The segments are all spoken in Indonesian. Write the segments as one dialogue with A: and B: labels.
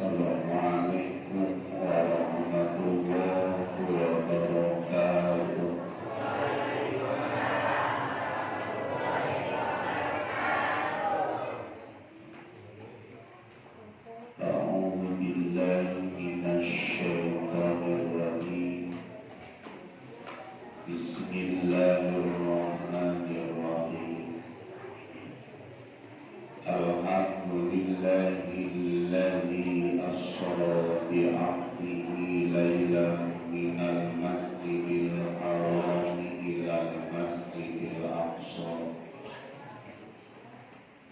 A: Assalamualaikum warahmatullahi wabarakatuh. A'udzu billahi minasy syaithanir rajim. Bismillahirrahmanirrahim. Alhamdulillahilladzi asra bi 'abdihi lailan minal masjidil haram ilal masjidil aqsa.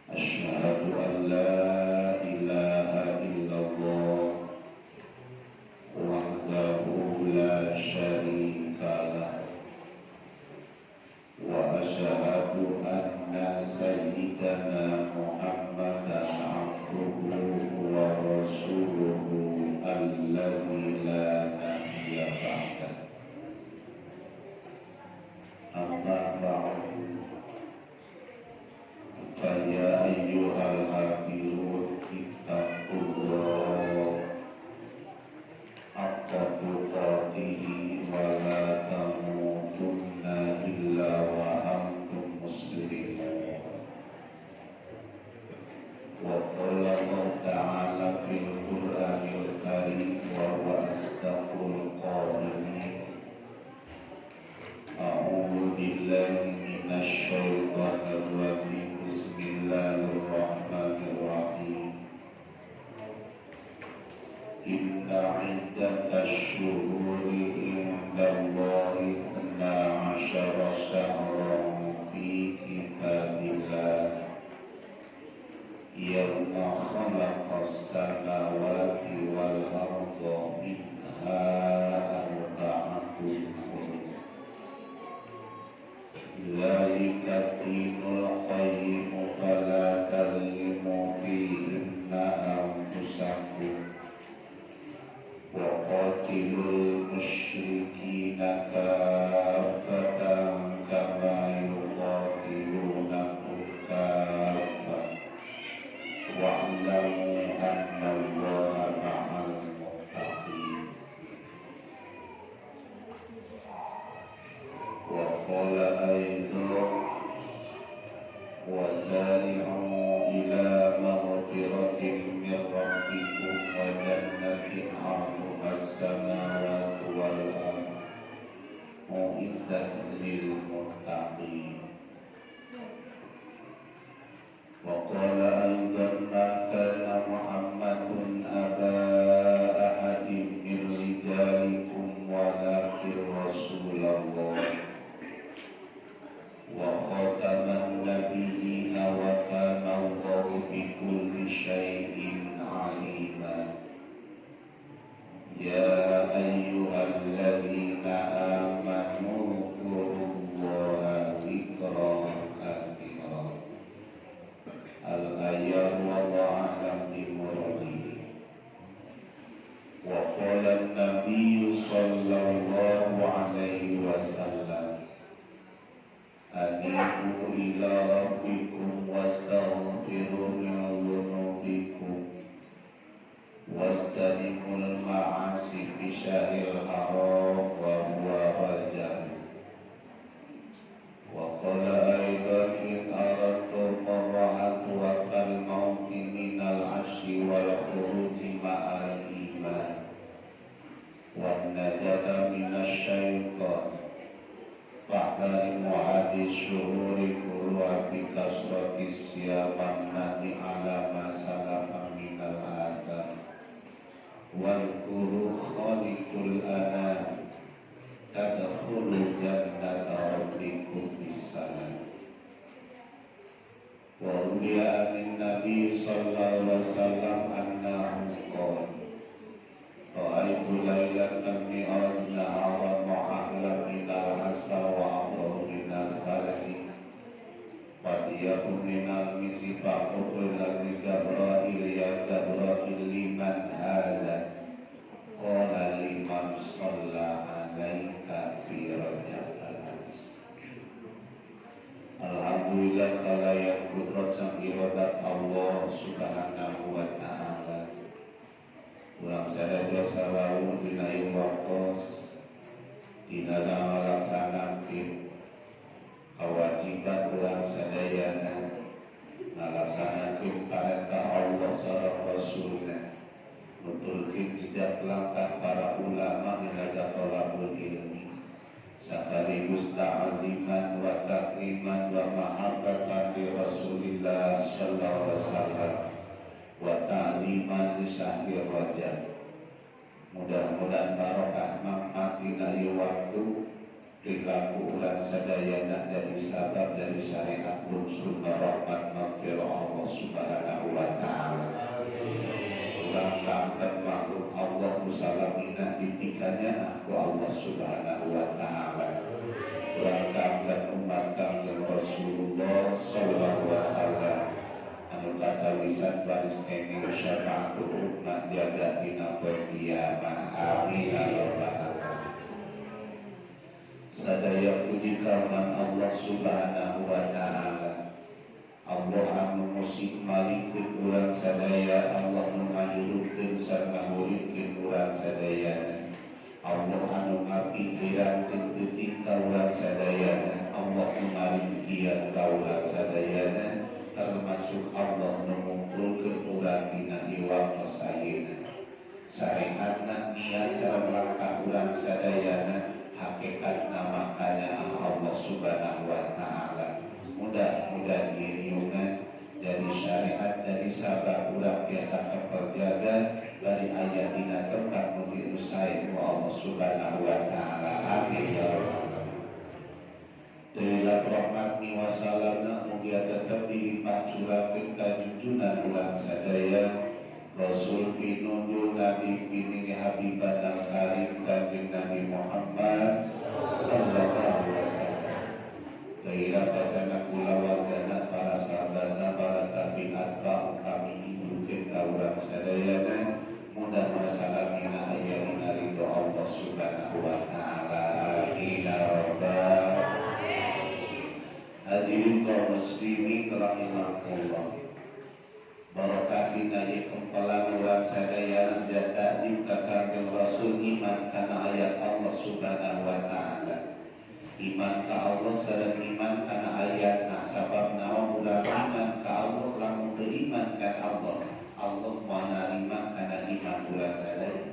A: Asyhadu an la ilaha illallah wahdahu la syarika lah wa asyhadu anna sayyidana Muhammadan abduhu wa rasuluhu alladzi la nabiyya ba'dah. Amma ba'du, fa ya ayyuhal hadirun ittaqullah haqqa tuqatih wa la tamutunna illa wa antum muslimun. Wa qala Allah ta'ala fil Qur'anil Karim wa huwa asdaqul qailin. A'udzu billahi minasy syaithanir rajim. Bismillahirrahmanirrahim. Inna 'iddatash shuhuri 'indallahi 12 syahran fi kitabillah yawma khalaqas samawati wal arda minha arba'atun hurum. Dzalika dinul qayyim fala tadhlimu fihinna anfusakum wa qatilul musyrikina kaffatan kama yuqatilunakum kaffatan wa'lamu anna Allaha ma'al muttaqin. Wa qala aidan wasari'u ila maghfiratin min rabbikum wa jannatin 'arduha as-samawati wal ardu u'iddat lil muttaqin. Wa qala aidan ma kana Muhammadun aba ahadin min rijalikum walakin Rasulullah wa khataman nabiyina wa kana Allahu bikulli syai'in 'alima. Ya ayyuhalladzina amanu dzkurullaha dzikran katsiran. Al-ayat wallahu a'lam bimuradihi. Wa qala an-nabiy sallallahu alaihi wasallam anibu ila rabbikum wastaghfiru min dhunubikum wastaniqul ma'asi fi syahril haram wa huwa rajab. Wa qala aidan in aradtum mar'atu wa kal mauti minal 'ashyi wal khuruji ma'al iman wan najata minasy syaitan fa'darimu hadis syuhuri kulwa bi kasrati siyaman nahi ala ma salafa minal adab wal kuru khaliqul anam tadkhulu jannata rabbikum bisalam. Wa ruwiya anin nabi sallallahu alaihi wasallam annahu qala ra'aitu lailatan mi'raj naharan mu'ahlam minal asar wa amru minas salih fadiyakun minal misi fa'utul ladhi Jabrail ya Jabrail liman hadha qala liman shalla alaika fi rajab al-hadis. Alhamdulillah kala yang kudrat sang iradat Allah subhanahu wa ta'ala dalam melaksanakan kewajiban ulang sadayana melaksanakan perintah Allah sareng Rasulna, nutulkeun jejak langkah para ulama minaga thalabul ilmi, sekaligus ta'liman wa takriman wa mahabbatan li Rasulillah sallallahu alaihi wasallam wa ta'liman li syahri Rajab. Mudah-mudahan barokah manfaat dina ieu waktu perilaku ulang sadayana jadi sabab dari syariat unsur rahmat maghfirah Allah subhanahu wa ta'ala. Ulang kampen makhluk Allah musalamina ditikanya aku Allah subhanahu wa ta'ala. Ulang kampen umat kanjeng Rasulullah sallallahu alaihi wasallam anu kacawisan baris kenging syafaatu umat jaga dina poe kiamat. Amin ya rabbal alamin. Sadaya puji karunan Allah subhanahu wa ta'ala. Allah anu musik malikeun urang sadaya, Allah anu ngajurutkeun sareng ngahurikeun urang sadayana. Allah anu ngapikiran jeung teuting ka urang sadayana. Allah anu ngarizkian ka urang sadayana, termasuk Allah anu ngumpulkeun urang dina ieu waktu sayeuna. Syariatna niat cara melangkah urang sadayana, hakikatna makanya Allah subhanahu wa ta'ala. Mudah-mudahan diriungan jadi syariat, jadi sabab urang biasa keperjaga dari ayat dina tempat mugi usahain wa Allah subhanahu wa ta'ala. Amin ya rabbal alamin. Teulah rahmat wa salamna mugi tetep dilimpah curahkeun ka junjungan urang sadaya Rasul pinunjul Nabi pining Habiban al-Karim kanjeng Nabi Muhammad sallallahu alaihi wasallam. Teulah pasana kula wargana para sahabatna para tabi'at kami ibukeun ka urang sadayana mudah masalamina aya dina ridho Allah subhanahu wa ta'ala. Amin ya rabbal alamin. Hadirin kaum muslimin rahimakumullah. Barokah dina ieu kempalan urang sadayana zat takdim ka kanjeng Rasul, iman kana ayat Allah subhanahu wa ta'ala. Iman ka Allah sareng iman kana ayatna, sabab naon urang iman ka Allah lamun teu iman ka Allah, Allah moal narima kana iman urang sadaya.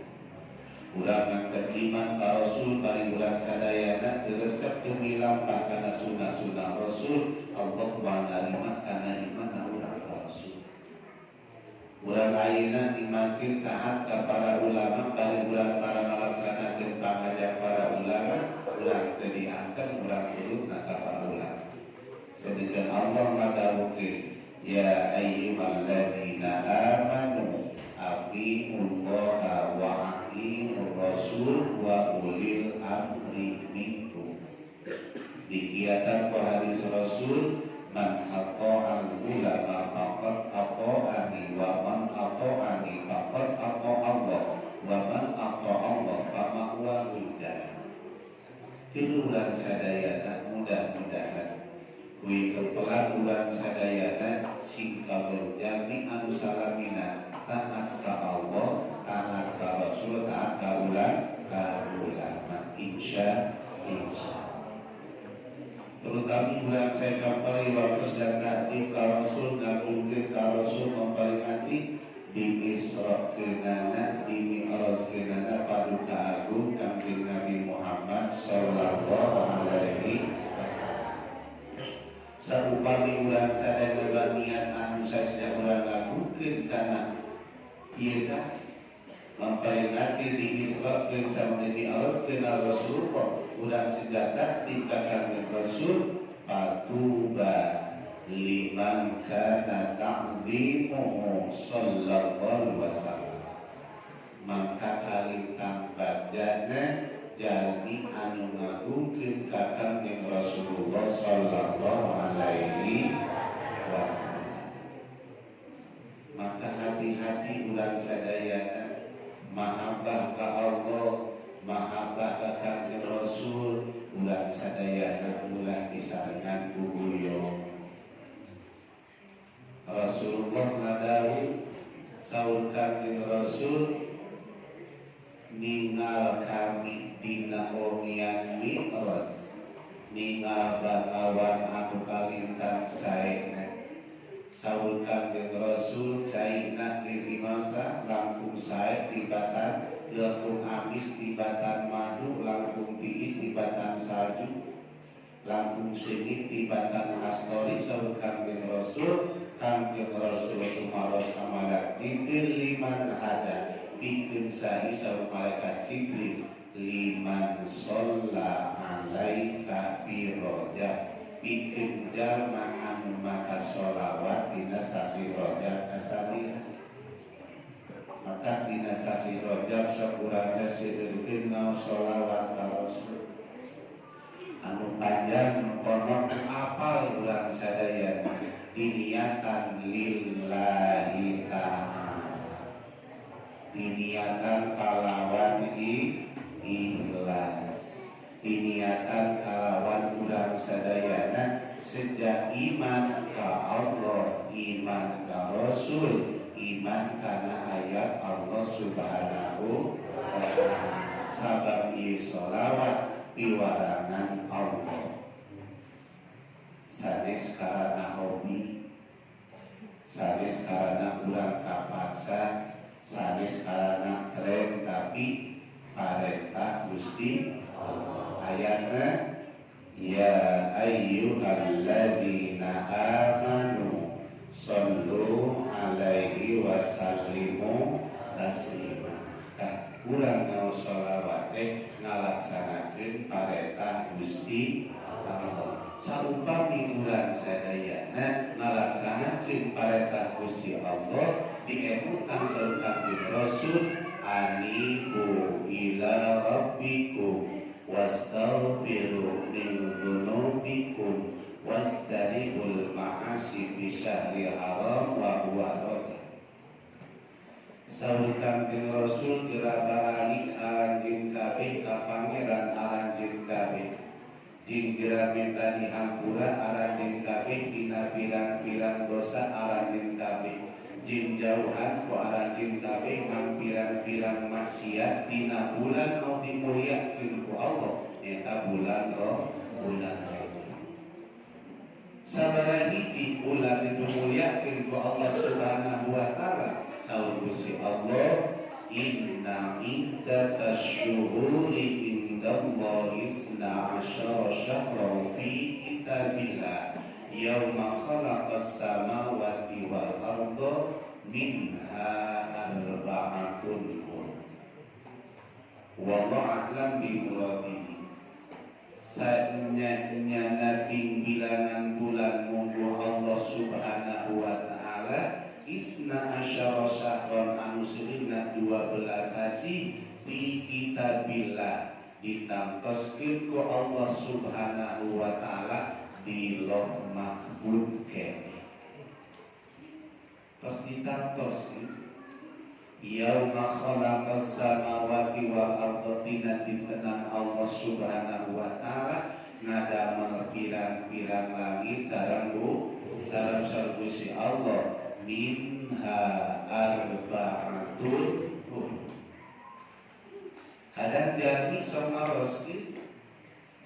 A: Urang ngangkat iman ka Rasul bari urang sadayana teu resep teu milampah kana sunah-sunah Rasul, Allah moal narima kana iman urang ka Rasul. Urang ayeuna dimakin taat ka para ulama bari urang para ngalaksanakeun pangajak para ulama, urang teu diangkat urang turut ka para ulama. Sedikeun Allah ngadawukeun, ya ayyuhalladzina amanu atiiullaha wa atiiur rasul wa ulil amri minkum. Dikiatan ku hadis Rasul, man ata'al ulama faqad ata'ani wa man ata'ani faqad ata'a Allah wa man ata'a Allah fama huwa jannah. Tiluran sadayana mudah-mudahan kuwi kepelan ulang sadayana sing kaberjami anu salamina taat ka Allah, taat ka Rasul, taat ka ulama insya Allah. Terutama bulan saya kapal waktu sedang nanti ka Rasul ngagungkeun ka Rasul memperingati di Isra keunana di Mi'raj keunana paduka agung kanjeng Nabi Muhammad sallallahu alaihi wasallam. Sarupami ulang sadaya niat anu sasya ulang ngagungkeun kana Yesus memperingati di Isra keunana di Mi'raj keunana Rasulullah ulang sejata tingkatkan Rasul patuba liman kana ta'zimuhu sallallahu alaihi wasallam. Maka kali tampat jana jalmi anu ngagungkeun ka kanjeng Rasulullah sallallahu alaihi wasallam. Maka hati-hati ulang sadayana mahabbah ka Allah, mahabbah ka kanjeng Rasul, ulah sadayana ulah disarengan guguyo. Rasulullah ngadawi saur kanjeng Rasul, ningal kami dina ongian mi'raj ningal bakawan anu kalintang saena saur Kangjeng Rasul caina masa langkung sae tibatan langkung amis tibatan madu langkung tiis tibatan salju langkung sengit tibatan astori saur Kangjeng Rasul tumaros amalat Jibril liman ada bikin sahi saur malaikat Jibril liman sholla alaika biroja bikin jalma anu maka sholawat dina sasi rojab asalina maka dina sasi rojab sakurangnya sidirkin ngau sholawat ka Rasul anu panjang konon apal ulang sadaya diniatan lillahi ta'ala diniatan kalawan ikhlas diniatan kalawan ulang sadayana sejak iman ka Allah iman ka Rasul iman kana ayat Allah subhanahu wa ta'ala sabab sholawat piwarangan Allah sanes karena hobi sanes karena ulang kapaksa sanes karena tren tapi parentah Gusti ayatnya ya ayyuhalladzina amanu sallu alaihi wa sallimu taslima ulang ngau sholawat ngalaksanakeun parentah Gusti Allah saupami ulang sadayana ngalaksanakeun parentah Gusti Allah diemutan sareng Rasul anibu ila rabbikum wastaghfiru min dzunubikum wastanibul ma'asi fi syahril haram wa huwa rajab saur Kangjeng Rasul dirabarani aranjeun kabeh ka pangeran aranjeun kabeh jinggira minta dihampura aranjeun kabeh dina pirang-pirang dosa aranjeun kabeh jin jauhan ku aranjeun kabeh ngampiran-pirang maksiat dina bulan anu dimuliakeun ku Allah eta bulan Rajab sabaraha hiji bulan dimuliakeun ku Allah subhanahu wa ta'ala saur Gusti Allah inna iddatash syuhuri indallahi isna asyara syahran fi kitabillah yauma khalaqas samawati wal arda minha arba'atun hurum wallahu a'lam bi muradihi sanyana bilangan bulan munggu Allah subhanahu wa ta'ala isna asyara syahran anu seunna 12 sasi di kitabillah ditangtoskeun ku Allah subhanahu wa ta'ala di Lauh Mahfuz kene tos ditangtos yauma khalaqas samawati wal arda tina ditenan Allah subhanahu wa ta'ala ngadamel pirang-pirang langit sareng sareng Allah minha arba'atun kadang jami sama roski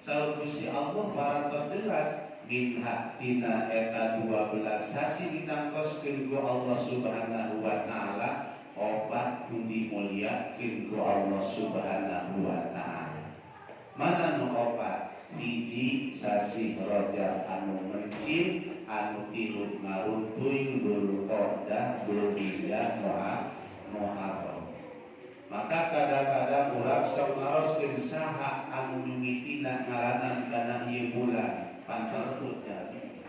A: saur Gusti Allah parantos jelas minha tina eta 12 sasi ditangtoskeun ku Allah subhanahu wa ta'ala opat ku dimuliakeun ku Allah subhanahu wa ta'ala mana nu opat hiji sasi Rajab anu mencim anu tilu ngaruntuy Dzulqa'dah Dzulhijjah Muharram maka kadang-kadang urang sok ngaroskeun saha anu mimitina ngaranan kana ieu bulan pantarfut jadi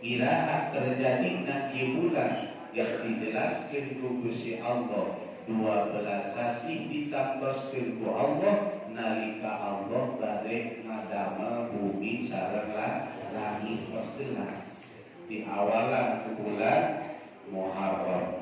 A: iraha terjadina ieu bulan geus dijelaskeun ku Gusti Allah 12 sasi ditangtoskeun ku Allah nalika Allah bade ngadamel bumi sareng langit tos jelas di awalan bulan Muharram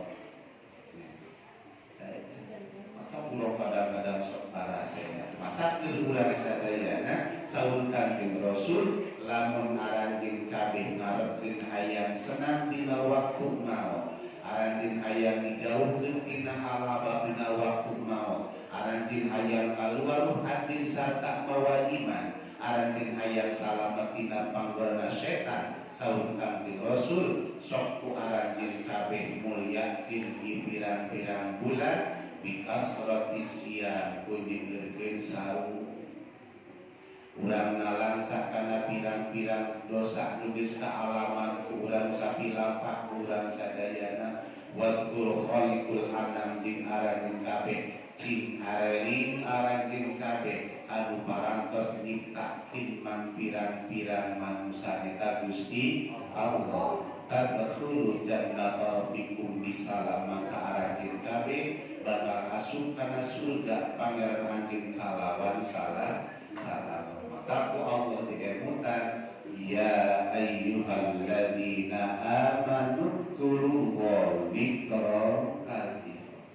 A: maka pulau kadang-kadang sok parasena maka bulan sadayana saur Kangjeng Rasul lamun aranjeun kabeh ngarepkeun hayang senang dina waktu maot aranjeun hayang dijauhkeun tina halaba dina waktu maot arantin hayang kaluaruh hati sarta mawa iman, arantin hayang salamet tina panggolna setan. Saur Kangjeng Rasul, sok ku arantin kabeh mulyakeun di pirang-pirang bulan bi kasrati siyam ku jingeurkeun saur. Urang nalangsa kana pirang-pirang dosa nu geus kaalaman ku urang sapilapah urang sadayana. Wadkur khaliqul anam jeung aranjeun kabeh cing areling aranjeun kabeh anu parantos nyiptakeun man pirang-pirang manusia eta Gusti Allah. Tadkhulu jannata rabbikum bisalama ka aranjeun kabeh bakal asup kana surga pangeran anjeun kalawan salam. Maka Allah diemutan, ya ayyuhalladzina amanu dzkurullaha dzikran katsiran.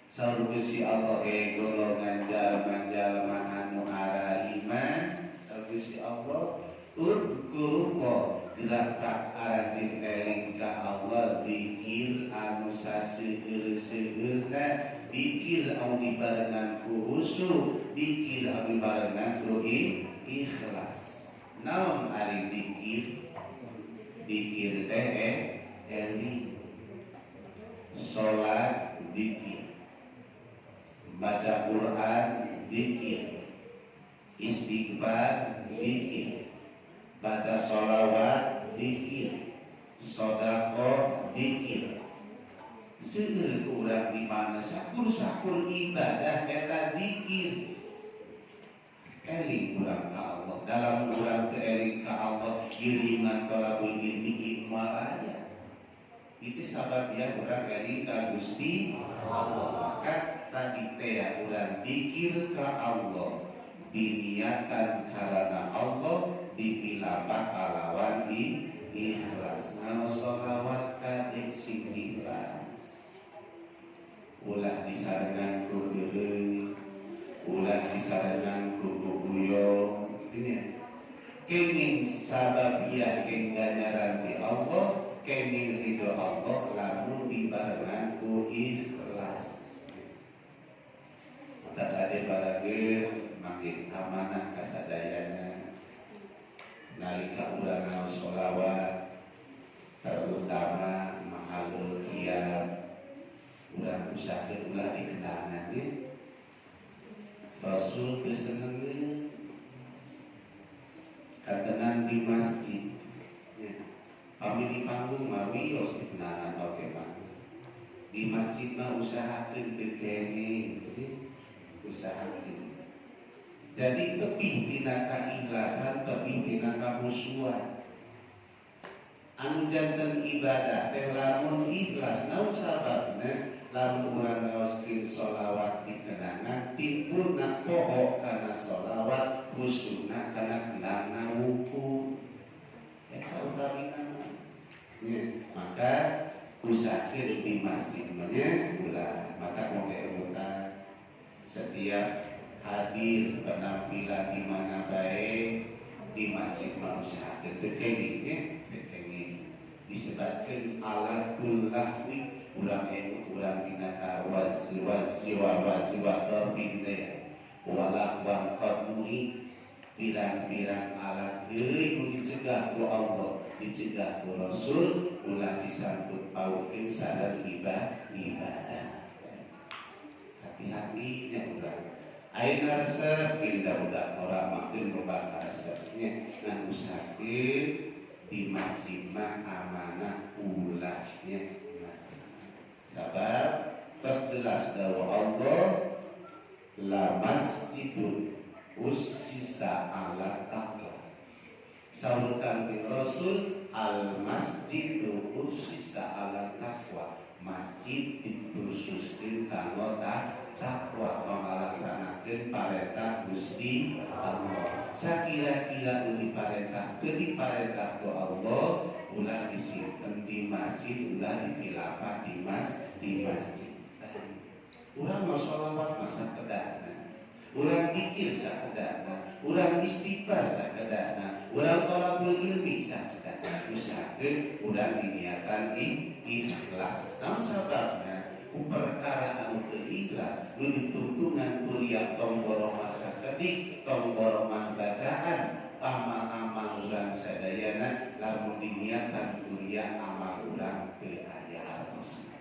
A: Sarusi Allah golongan jalma-jalma anu ara iman, sarusi Allah dzkurullaha gerak aranjeun eling ka Allah dzikir anu saseueur-seueurna, dzikir anu dibarengan ku khusyuk, dzikir anu dibarengan ku ikhlas. Naon ari dzikir? Dzikir teh eling, salat dzikir, baca Quran dzikir, istighfar dzikir, baca sholawat dzikir, sedekah dzikir. Seueur ku urang di mana sakur-sakur ibadah eta dzikir. Eling urang ka Allah, dalam urang teu eling ka Allah giringan tolabul ilmi imalaya. Itu sababnya urang eling ka Gusti Allah. Maka tadi teh urang dzikir ka Allah, diniatkan karena Allah, dipilapah kalawan ikhlas. Nama sholawat kadek sing ikhlas, ulah disarengan ku deuleuh, ulah disarengan ku guyong. Ini kenging sababiah keng ganjaran di Allah, kenging ridho Allah lamun dibarengan ku ikhlas. Maka tadi barageun makin amanah kasadayana nalika urang ngaos sholawat, terutama mahalul qiyam, urang usahakeun ulah dikenangan ge. Rasul teu seneng katenan di masjid. Kami di panggung mah wios dikenangan oke mah. Di masjid mah usahakeun teu kenging, usahakeun. Jadi tepih tina kaikhlasan, tepih tina kahusuan. Anu janten ibadah teh lamun ikhlas, naon sababna? Lamun urang ngaoskeun sholawat dikenangan, timpulna poho kana sholawat, khusyukna kana kenangna wuku. Eta utamina. Maka usahakeun di masjid manya ulah. Maka moga-moga setiap hadir penampilan di mana baik di masjid manusia tekenging disebutkan alatul lahwi ulang ulang binaka waziwa terbinte walah wang qadmuhi pirang-pirang alat heuy dicegah ku Allah, dicegah ku Rasul, ulah disambut paukeun sadar ibadah. Hati-hati nya ulah ayeuna resep budak ora makin loba resepnya ngan usahakeun di masjid mah amanah ulahnya masjid. Sabab tos jelas dawa Allah la masjidun ussisa ala taqwa. Saur Kangjeng Rasul al masjidu ussisa ala taqwa. Masjid dikhususkeun kanggo takwa ngalaksanakeun parentah Gusti Allah. Sakira-kira nu diparentah teu diparentah ku Allah ulah disimpen di masjid, ulah dipilapah di masjid. Urang mau sholawat masa kedana, urang zikir sakedana, urang istighfar sakedana, urang thalabul ilmi sakedana. Usahakeun urang diniatan ikhlas. Naon sababna? perkara anu teu ikhlas nu dituntungan kuliah tonggoro masa kedik tonggoro mah bacaan amal-amal urang sadayana lamun diniatan kuliah amal urang teu aya artosna.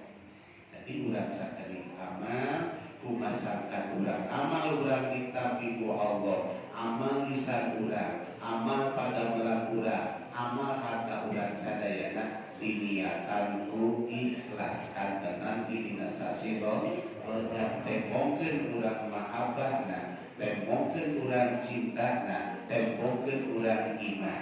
A: Jadi urang sakedik amal kumasakan urang amal urang ditampi ku Allah, amal lisan urang, amal padamelan urang, amal harta urang sadayana diniatan ku ikhlas kantenan dina sasiro berat temongkeun urang mahabbahna, temongkeun urang cintana, temongkeun urang iman.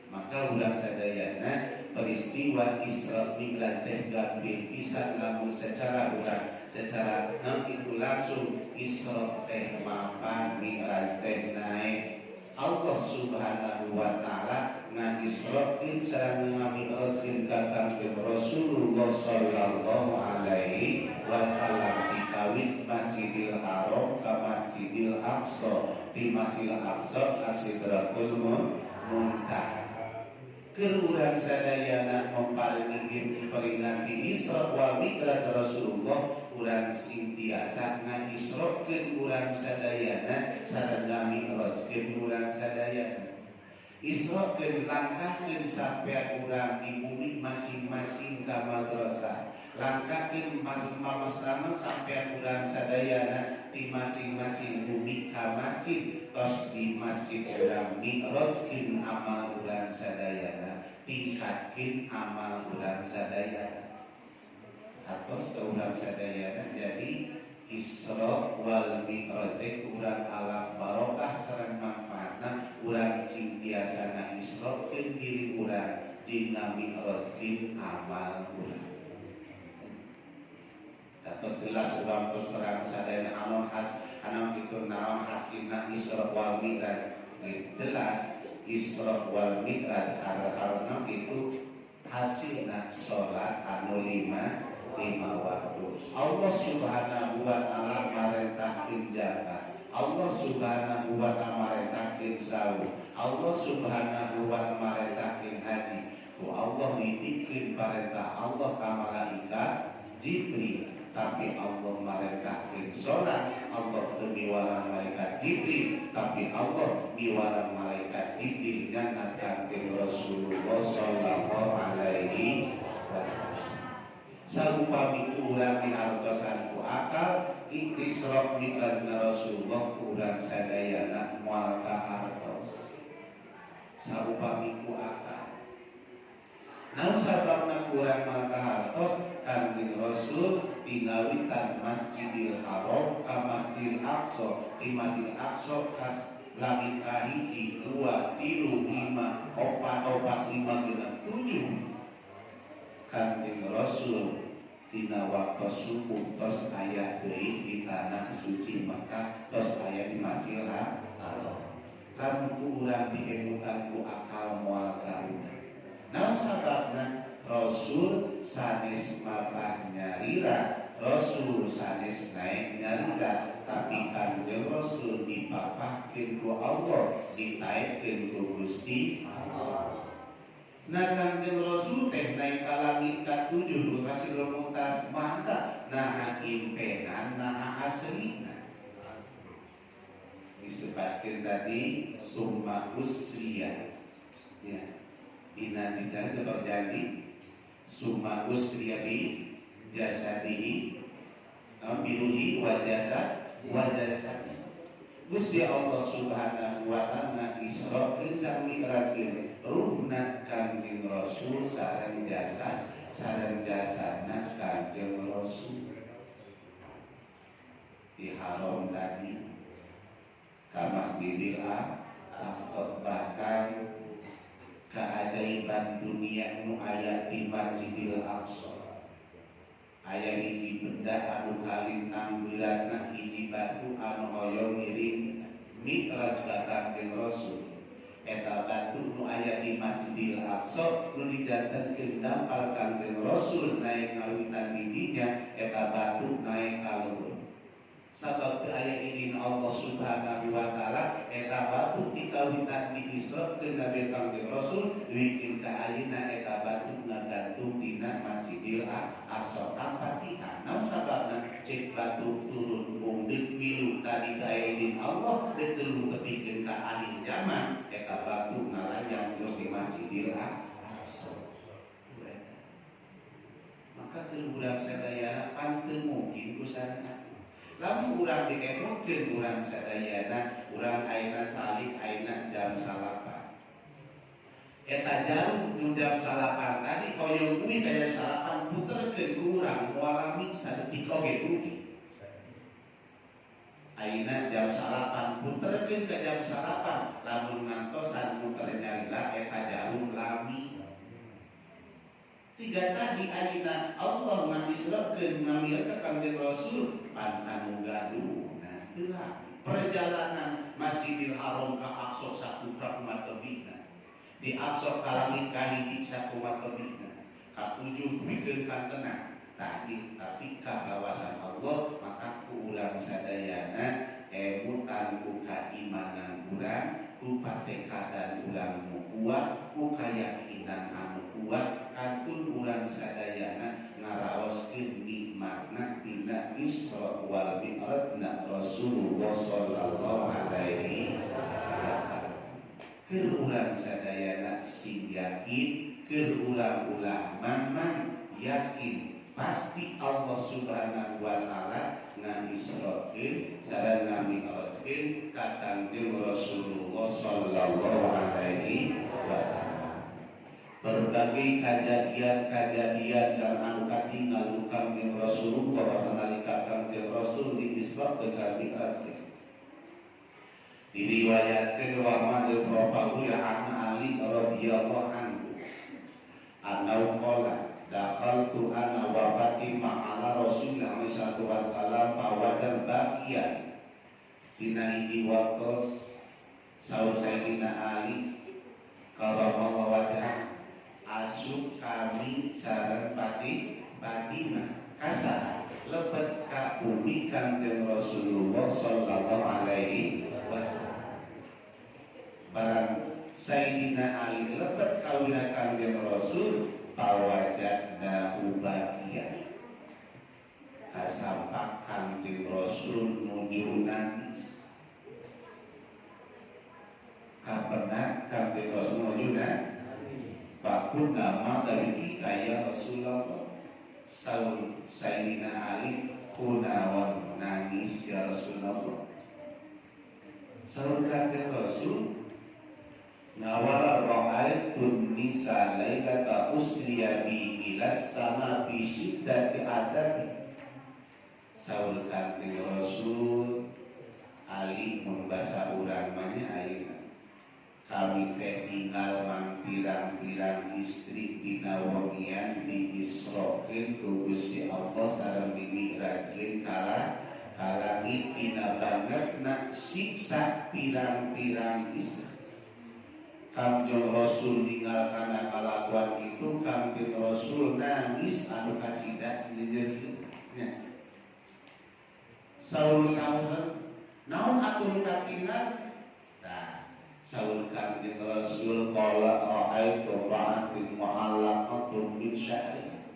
A: Maka urang sadayana peristiwa Isra Mi'raj teh gambil pisan lamun secara urang secara itu langsung Isra teh mapan Mi'raj teh naik Allah Subhanahu wa taala nganisrokeun sareng ngami'rajkeun ka Kangjeng Rasulullah sallallahu alaihi wasallam di kawit Masjidil Haram ka Masjidil Aqsa, di Masjidil Aqsa ka Sidratul Muntaha. Keurang sadayana memperingati Isra wal Mi'raj Rasulullah urang sing tiasa nganisrokeun urang sadayana sareng ngami'rajkeun urang sadayana. Isrokeun langkahkeun sampean urang di bumi masing-masing ka madrasah, langkahkeun masing-masing sampean urang sadayana di masing-masing bumi ka masjid, tos di masjid urang mi'rajkeun amal urang sadayana, tingkatkeun amal urang sadayana. Atos ke urang sadayana jadi Isra wal Mi'raj teh urang alam barokah sareng manfaatna urang sing biasa ngisrokeun diri urang dina mi'rajkeun amal urang. Dados jelas urang tos terang sadayana anon kitu naon hasilna Isra wal Mi'raj. Jelas Isra wal Mi'raj hareureuna kitu hasilna salat anu lima waktu. Allah Subhanahu wa taala marentahkeun zakat, Allah Subhanahu wa taala marentahkeun saum, Allah Subhanahu wa taala marentahkeun haji. Ku Allah nitipkeun parentah Allah ka malaikat Jibril, tapi Allah marentahkeun salat, Allah teu miwara malaikat Jibril, tapi Allah miwara malaikat Jibril nyana Kangjeng Rasulullah sallallahu alaihi wasallam. Sarupami urang dihartosan ku akal Isra Mi'raj Rasulullah urang sadayana moal kahartos sarupami ku akal. Namun sababna urang moal kahartos Kangjeng Rasul tinggawitan Masjidil Haram ka Masjidil Aqsa, di Masjidil Aqsa kas langit kahiji 2 3 5 4 5 6 7 Kangjeng Rasul tina waktu subuh tos aya deui di tanah suci Mekah, tos aya di Masjidil Haram. Lamun ku urang diemutan ku akal moal karunya. Naon sababna? Rasul sanes mapah nyarira, Rasul sanes naik nyarira, tapi Kangjeng Rasul dipapahkeun ku Allah, ditaekkeun ku Gusti Allah. Nah Kangjeng Rasul teh naik ka langit ka 7 kasih Muntaha mantap nah impenan nah aslina disebutkan tadi summa usriya ya dina dijanji berjanji summa usriya bi jasadihi biruhi wa jasad Gusti Allah Subhanahu wa taala Isra jeung Mi'rajkeun ruhna Kangjeng Rasul sareng jasadna Kangjeng Rasul di haram tadi ka Masjidil Aqsa. Bahkan keajaiban dunia nu aya di Masjidil Aqsa aya hiji benda anu kalintang biratna hiji batu anu hoyong ngiring Mi'raj ka Kangjeng Rasul. Eta batu nu aya di Masjidil Aqsa nu dijantenkeun dampal Kangjeng Rasul naik ngawitan didinya, eta batu naik ka luhur. Sabab teu aya izin Allah Subhanahu wa taala eta batu dikawitan diisrokeun Nabi Kangjeng Rasul bikin ka ayeuna eta batu ngagantung dina Masjidil Aqsa tanpa pihak. cek batu turun bundek milu tadi ka izin Allah betul kepikeun ka akhir zaman eta batu ngalayang terus di Masjidil Aqsa. Maka urang sadayana panteu mungkin kusana. Lamun urang dikemukeun urang sadayana, urang ayeuna calik ayeuna jam 8. Eta jarum di jam 8 tadi koyong kuwi ka jam 8 puterkeun ku urang moal mik saeutik oge rugi. Ayeuna jam 8 puterkeun ka jam 8 lamun ngantosan puter nyarila eta jarum lami. Tiga tadi ayeuna Allah nganisrokeun ngamir ka Kanjeng Rasul pantanu gaduh. Nah, teu perjalanan Masjidil Haram ka Aqsa sakutra kumaha tebihna. Di Aqsa kalangit kahiji sakumaha tebihna. Katujuh pikeun kantenan. Tapi ka kawasan Allah maka ku ulang sadayana emutan ku keimanan urang ku patekadan urang nu kuat ku kayakinan anu kuat kantun urang sadayana ngaraoskeun nikmatna dina Isra wal Mi'rajna Rasulullah sallallahu alaihi wasallam. Keur urang sadayana sing yakin, keur ulang-ulang man yakin pasti Allah Subhanahu wa taala nganisrokeun sareng ngami'rajkeun ka Kanjeng Rasulullah sallallahu alaihi wasallam. Berbagai kejadian-kejadian sareng anu katingal Kanjeng Rasulullah nalika Kanjeng Rasul di Isra ka Mi'raj. Diriwayatkeun wa ma'rufa'u ya Ali radhiyallahu anhu anau qala dakhaltu ana wa Fatimah ala Rasulillah sallallahu alaihi wasallam fawajan baqiyan dina hiji waktos saur Sayyidina Ali karamallahu wajhah asup kami sareng Fatimah kasaha lebet ka bumi Kanjeng Rasulullah sallallahu alaihi wasallam. Barang Sayyidina Ali lebet kawina Kanjeng Rasul pawajadna ubagian kasampak Kanjeng Rasul nuju nangis. Kapenat Kanjeng Rasul nuju nangis. Bakun nama dari kaya Rasulullah saur Sayyidina Ali kunawan nangis ya Rasulullah. Saur Kanjeng Rasul nawala ra'aitun nisa lailata usriya bi ilas sama bi syiddati adabi. Saur Kanjeng Rasul Ali membasa urang manya ayeuna kami teh tinggal mang pirang-pirang istri dina wengian diisrokeun ku Gusti Allah sareng dimi'rajkeun ka langit dina bangetna siksa pirang-pirang istri. Kanjeng Rasul tinggal kana kalakuan itu Kanjeng Rasul nangis anu kacidak nyeunyeun. Saur naon atuh katinggal? Tah, saur Kanjeng Rasul qala ra'aitu ra'atin mu'allaqatun min sya'ri.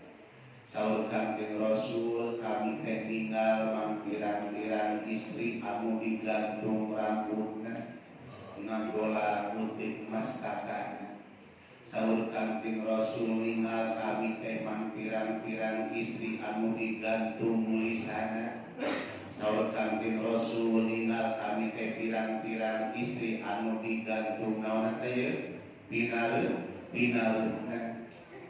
A: Saur Kanjeng Rasul kami teh tinggal mang pirang-pirang istri anu digantung rambutna nganggola mutik mastakana. Saur Kanjeng Rasul ninggal kami teh mang pirang-pirang istri anu digantung lisana. Saur Kanjeng Rasul ninggal kami teh pirang-pirang istri anu digantung naon teh ye binareuna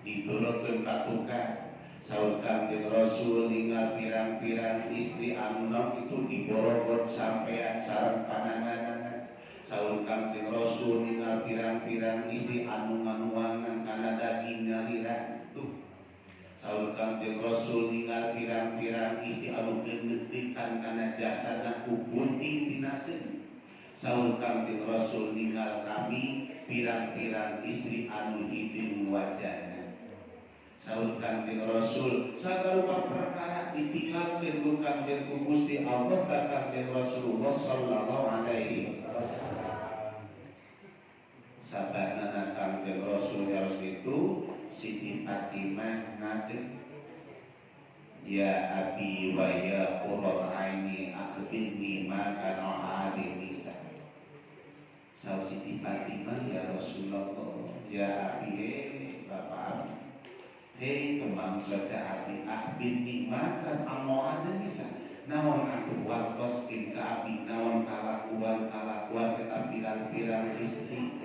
A: didolokeun ka tukang. Saur Kanjeng Rasul ninggal pirang-pirang istri anu itu diborogot sampean sareng pananganana. Saur Kanjeng Rasul ninggal pirang-pirang istri anu nganuangan kana dagingna lirah tuh. Saur Kanjeng Rasul ninggal pirang-pirang istri anu geuneutekan kana jasadna ku gunting tina seun. Saur Kanjeng Rasul ninggal kami pirang-pirang istri anu hideung wajahna. Saur Kanjeng Rasul sagarupa perkara ditinggalkeun ku Kanjeng Gusti Allah ka Kanjeng Rasulullah sallallahu alaihi wasallam. Sabanana Kanjeng Rasul harus itu Siti Fatimah ngadeg ya abi wa ya qurrat aini akhbirni ma kana hadin nisa. Saud Siti Fatimah, ya Rasulullah, ya abi bapak hei kemang saja abi akhbirni ma kan amohan bisa naon aku waktos in ka abi naon kalakuan eta pirang-pirang istri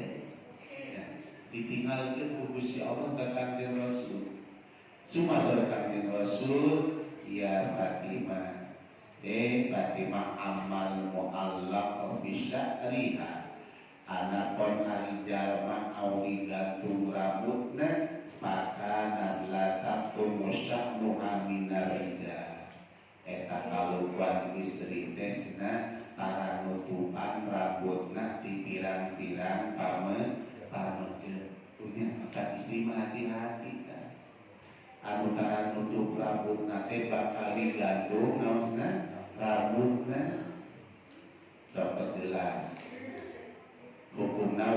A: ya ditinggalkeun ku Gusti Allah ka Kanjeng Rasul. Sumasar Kanjeng Rasul, ya Fatimah, Fatimah amal muallaq bisya'riha, anakon ari jalma awi gantung rambutna, maka la taqum sya'nuha minar rijal. Eta kalukuan istri tesna tara nutupan rambutna di pirang-pirang pamekeun. Punya maka istri mah hati-hati anu tara nutup rambutna teh bakal digantung naosna rambutna. Sopos jelas hukumna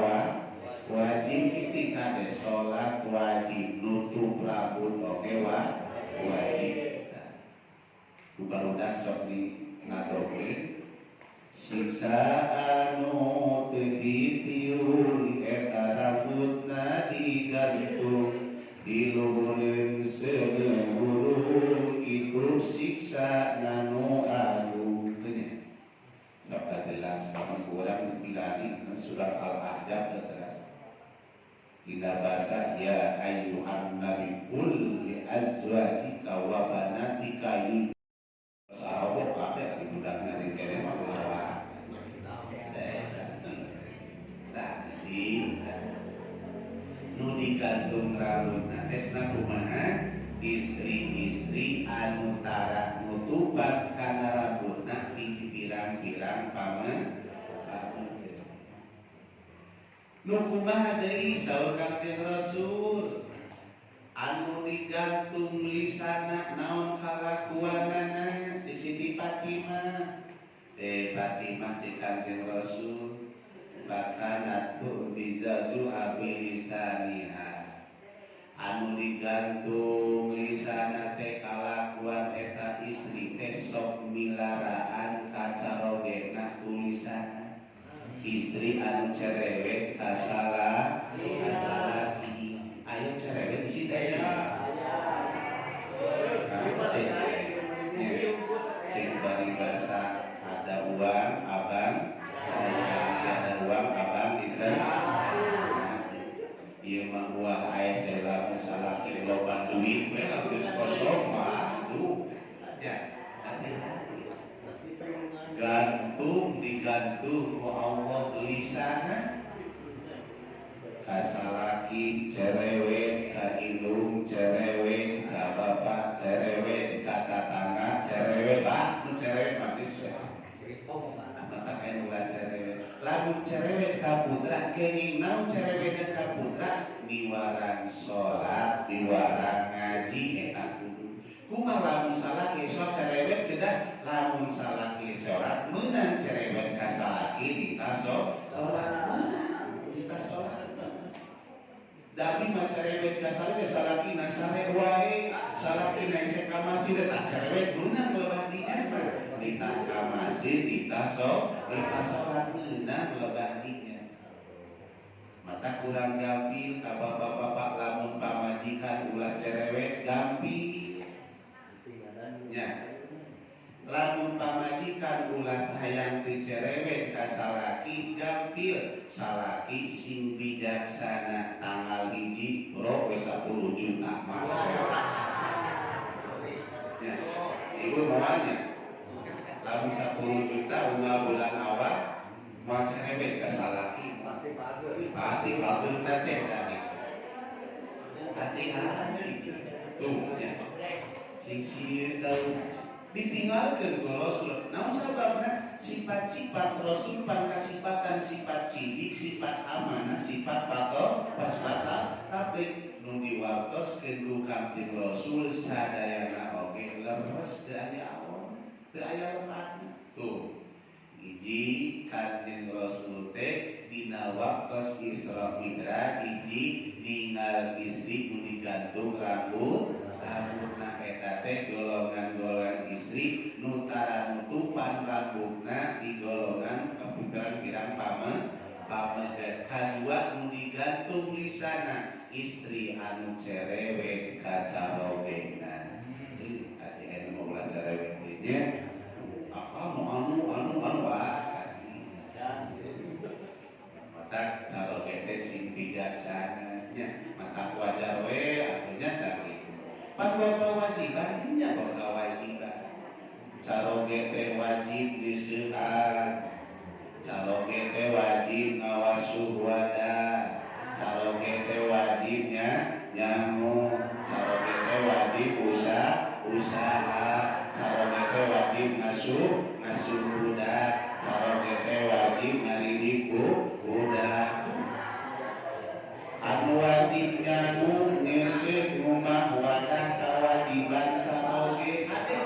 A: wajib istri kade salat wajib nutup rambut oge wajib. Bubarudak sok di ngadokeun siksa anu teu ditiun eta rambutna digantung di luhureun seumur itu siksa nanu agung teh. Sabda jelas sama kurang bilani surat Al-Ahzab jelas. Dina bahasa ya ayyuhan nabi qul li azwajika wa banatika sahabat kabeh di budakna di kene mah nu digantung rambutna tesna kumaha istri-istri anu tara nutupan kana rambutna di pirang-pirang pamekeun. Nu kumaha deui saur Kanjeng Rasul anu digantung lisana naon kalakuanana cik Siti Fatimah. Fatimah cik Kanjeng Rasul bahkan atuh dijaju abi lisaniha anu digantung lisana teh kalakuan eta istri teh sok milaraan kacarogena tulisana istri anu cerewet kasalaki ayo cerewet isi teh cek bari bahasa ada uang abang saya ada uang abang dinten ieu mah buah aya teh lamun salaki loba duit we lamun geus kosong mah aduh ya hati-hati gantung digantung ku Allah lisana ka salaki cerewet ka indung cerewet ka bapak cerewet ka tetangga cerewet pak nu cerewet mah geus we mata kain ulah cerewet lamun cerewet ka putra kenging naon cerewet ka putra diwarang salat diwarang ngaji eta kudu kumaha lamun salaki sok cerewet gedah lamun salaki salat meunang cerewet ka salaki dita salat meunang dita salat tapi mah cerewet ka salaki na sare wae salaki na isek ka masjid eta cerewet meunang lebah dinya mah dita ka masjid dita salat meunang lebah dinya. Mata kurang gampil ka bapak-bapak lamun pamajikan ulah cerewet gampil nya lamun pamajikan ulah hayang teu cerewet ka salaki gampil salaki sing bijaksana tanggal 1 bro we 10 juta mah nya ibu maunya lamun 10 juta unggal bulan awal mau cerewet ka salaki pasti batur teh tadi hati-hati tuh ya sing sieun tahu ditinggalkeun ku Rasul naon sababna sifat-sifat Rasul pangkasifatan sifat sidik sifat amanah sifat pasbata tapi nu diwartoskeun ku Kanjeng Rasul sadayana oge leres teu aya awon teu aya lepatna tuh hiji Kanjeng Rasul teh dina waktos Isra Mi'raj hiji ninggal istri nu digantung rambutna eta teh golongan golongan istri nutara nutupan rambutna di golongan pirang-pirang pamegat. Kadua nu digantung lisana istri anu cerewet kacarogena. Adi mau ulah cerewet nya anu mata carogena sing bijaksananya mata wajar we atunya tak gitu. Pan kewajibannya kewajiban. Caroge teh wajib diseuar. Caroge teh wajib ngawasuh wadah. Caroge teh wajibnya nyamu. Caroge teh wajib usaha. Caroge teh wajib ngasuh budak. Caroge teh wajib ngaridik budak. Anu wajib nyamu ngeuseuh ngumah wadah kewajiban caroge ade.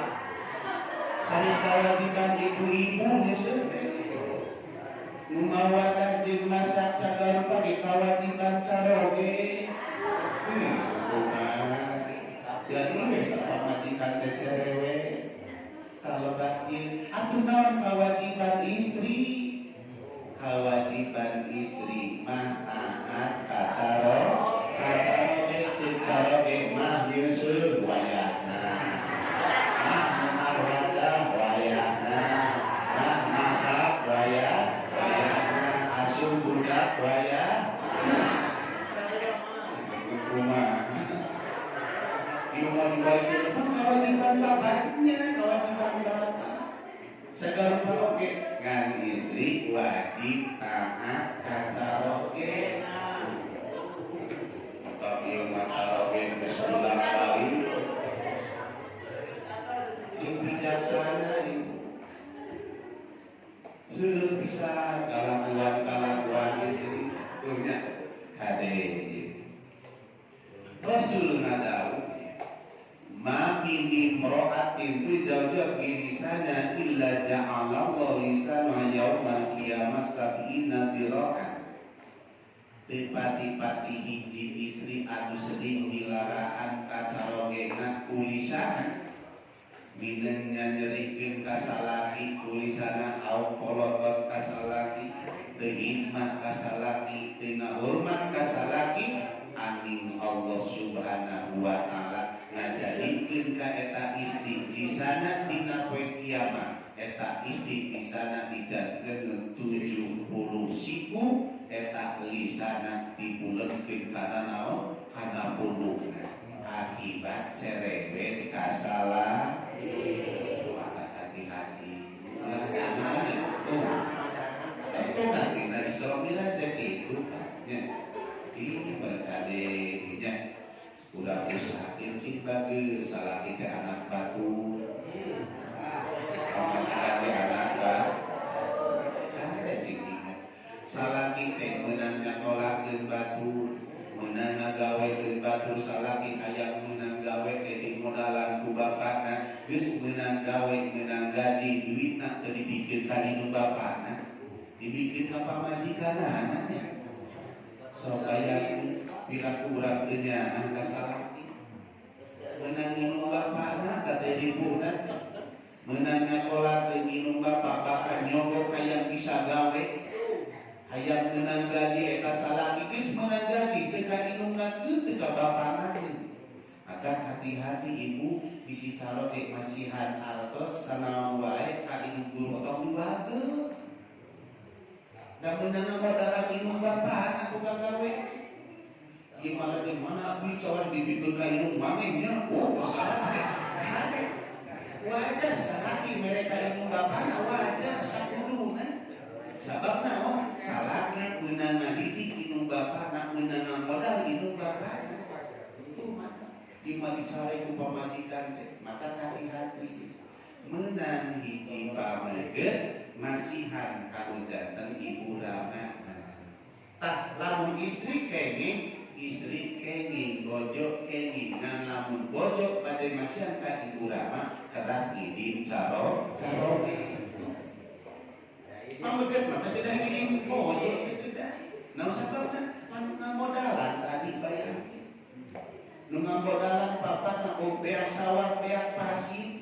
A: Sanes kewajiban ibu-ibu ngeuseuh ngumah wadah jeung masak cagar pagi kewajiban caroge. Jadi besok pamajikan teh cerewet. Kalau batin atuh naon kewajiban istri? Kewajiban istri mah taat ka caroge jeung caroge mah nyeuseul wayahna. Mah ngumah wadah wayahna. Mah masak wayahna. Asuh budak wayahna. Kumaha? Ieu mah dibalik kewajiban bapaknya, kewajiban bapak. Sagarpa oge ngan istri wajib taat ka caroge. Tapi mah caroge geus bolak-balik. Sing bijaksana ieu. Seueur pisan kalakuan istri tuh nya kade. Rasul ngadawu ma min imra'atin tujawja bi lisana illa ja'ala wa lisana yaumal qiyamah sab'ina dira'an. Tipati-pati hiji istri anu sedih milaraan kacarogena kulisana minen nyanyerikeun ka salaki kulisana au kolotot ka salaki teu hikmah ka salaki teu ngahormat ka salaki angin Allah Subhanahu wa taala ngajalikeun ka eta istri di sana dina poe kiamat. Eta istri di sana dijadikeun 70 siku eta lisana dibuleutkeun kana naon? Kana pundukna. Akibat cerewet ka salaki. Hati-hati. Itu nanti dari suamilah jadi itu ini berkali-kalinya udah usahain cing bagus salah kita anak batu kita anak batu ada sih salah kita menang nyakolak dan batu menang ngagawe dan batu salah kita yang menang gawe di modalan ku bapakna geus menang gawe menang gaji duit nak dipikirkan hidup bapakna dibikin apa majikan anaknya supaya piraku urang teu nyaah ka salaki meunang nginum bapana teh dibudak meunang nyakola teh nginum bapak nyogok hayang bisa gawe hayang meunang gaji eta salaki geus meunang gaji teu ka inungna teu ka bapana maka hati-hati ibu bisi caroge masihan artos sanaon wae ka ibu guru tong dibageul dan menang modal inung bapak aku kagawe gimana di mana bicara dibikin kain mamenya masalah ada wajar salaki mereka inung bapak wajar sakuduna sabab naon salaki menang didik inung bapak nak menang modal inung bapak itu mata gimana bicara ku pamajikan maka hati-hati menang hiji pameget masihan kalau jantan ibu ramah. Tak lamun istri kenging bojo kenging ngan lamun bojo pada masihan ka ibu ramah kedah idim caroge. Mameget mah beda idim bojo beda. Nah sababna modalan tadi bayar. Nu ngamodalan papat na beak sawah beak pasir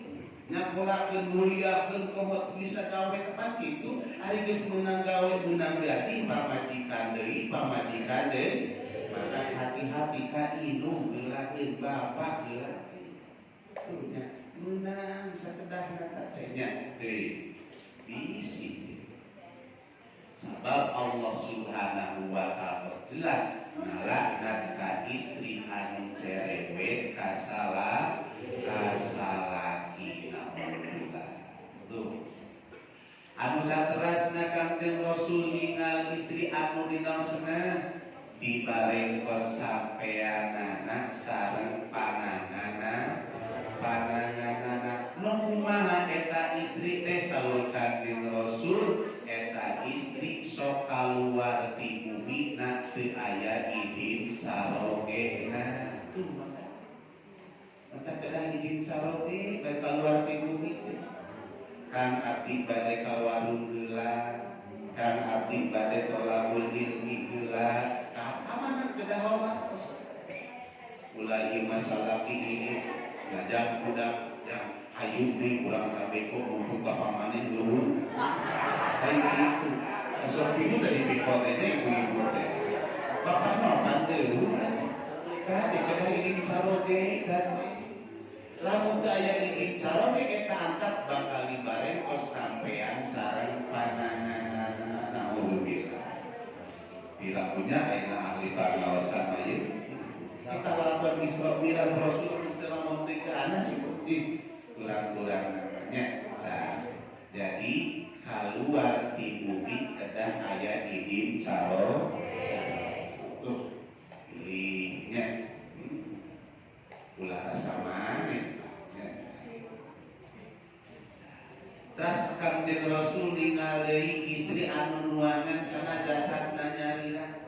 A: nyakolakeun muliakeun komot bisa gawe tepat kitu ari geus meunang gawe meunang jadi pamajikan deui maka hati-hati ka indung geulakeun bapak geulakeun tuh nya meunang sakedahna teh nya teuing diisi sabab Allah Subhanahu wa ta'ala jelas ngalaknat ka istri anu cerewet kasalaki naudzubillah tuh anu saterasna Kangjeng Rasul ningal istri anu dinaosna dibarengkos sampeanana sareng pananganana nu kumaha eta istri teh saur Kangjeng Rasul eta istri sok kaluar ti bumi na teu aya idin carogena tuh maka kedah idin caroge bae kaluar ti bumi teh kang abdi bade ka warung heula kang abdi bade tolabul ilmi heula ka mana kedah wawas ulah ieu masalah ini ngajak budak yang hayu nih pulang kabeko mumpung bapak maneh dulu kayak gitu asal itu dari pikotnya ibu-ibu teh bapak mau pandeu kan dikedah ingin caroge kan lamun teu aya ingin caroge eta angkat bakal dibarengkos sampean sareng pananganana naudzubillah bila punya ayeuna ahli pangaosan ieu kita lakukan Isra Mi'raj Rasul telah memberi ke anak seperti kurang-kurang namanya. Nah, jadi keluar di bumi kedah aya idin caro tuh pilihnya ulah rasa maneh terus Kangjeng Rasul ningali istri anu nuangan karena jasadna nyarira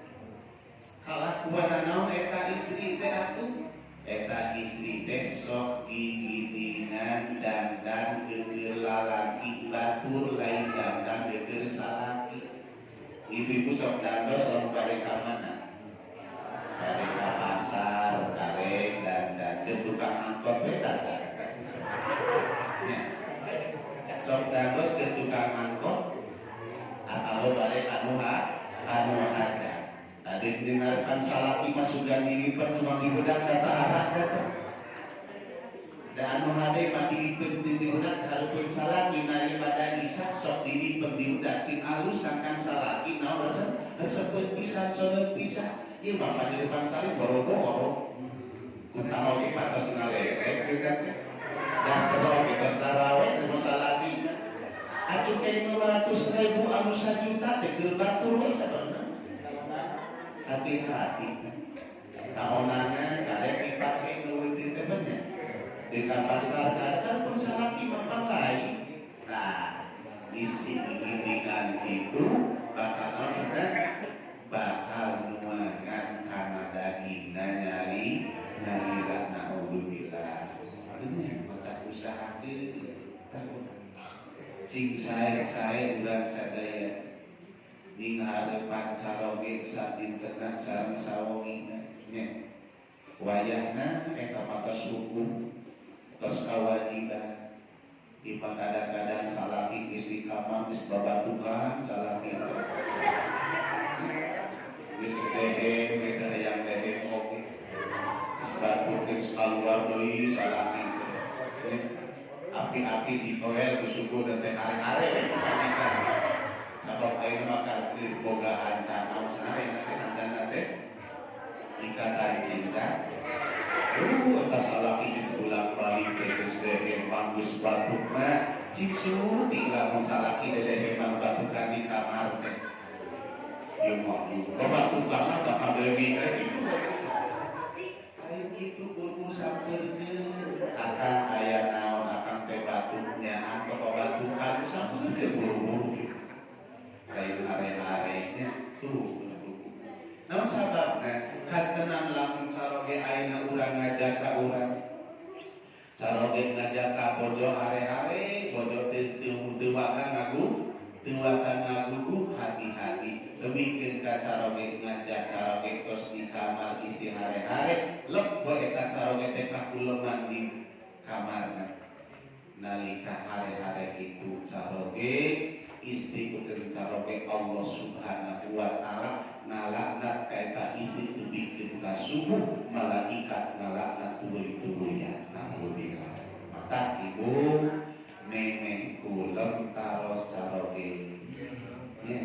A: kalakuan naon eta istri teh atuh eta istri teh sok gigidingan dandan keur lalaki batur lain dandan keur salaki ibu-ibu sok dandos sok bade ka mana bade ka pasar karek dandan ke tukang angkot teh dandan sok dandos ke tukang angkot atau bade anu ada tadi dengarkan salaki masukan dilipat cuma dibedak data arah data dan anu hade mati di bedak harupun salaki daripada isak sok dilipat di bedak cing alus sangkan salaki naon resep pisan soneut pisan ieu bapak di depan salih boro-boro kuntang oge patos ngalerek kan das oge tos tarawih salaki acuh ke 500.000 anu 1 juta teh keur batur we sabenerna hati-hati kaonangan karek dipake nuweutin teh bener di pasar kadang pun salaki mapan lain nah isi bimbingan itu bakal sedang bakal nuangan karena dagingna nyari naudzubillah bener maka usaha sing sae urang sadaya ning harepan caroge sadintenan sareng sawongina nya wayahna eta patos hukum tos kawajiban di kadang-kadang salaki geus di kamar geus babatukan salaki geus dehem eta hayang dehem oge geus batuk geus kaluar deui salaki api-api ditoel kusuku dan teh hare-hare panikan sabab ayeuna mah boga hancana usaha ayeuna teh hancana teh ikatan cinta eta salaki geus bolak-balik teh geus dehem geus batuk mah cing suti lamun salaki dedeheman batukan di kamar teh ieu mah babatukan mah bakal deui kitu ayo kitu buru sampeurkeun akan aya naon akan teh batuknya angkot batukan sampeurkeun buru-buru kayu hare-harenya tuh namun sababna kantenan lamun caroge ayeuna urang ngajak ka urang caroge ngajak ka bojo hare-hare bojo teu waka ngagugu hati-hati demikian ka caroge ngajak caroge tos di kamar isi hare-hare lep boe eta caroge teh kakuleman di kamarna nalika hari-hari itu caroge istri kucing caroge Allah subhanahu wa ta'ala ngalaknat kaita istri itu bikin kasubuh malaikat ngalaknat tuluy-tuluyan naudzubillah. Maka ibu memeng kulem taros caroge ya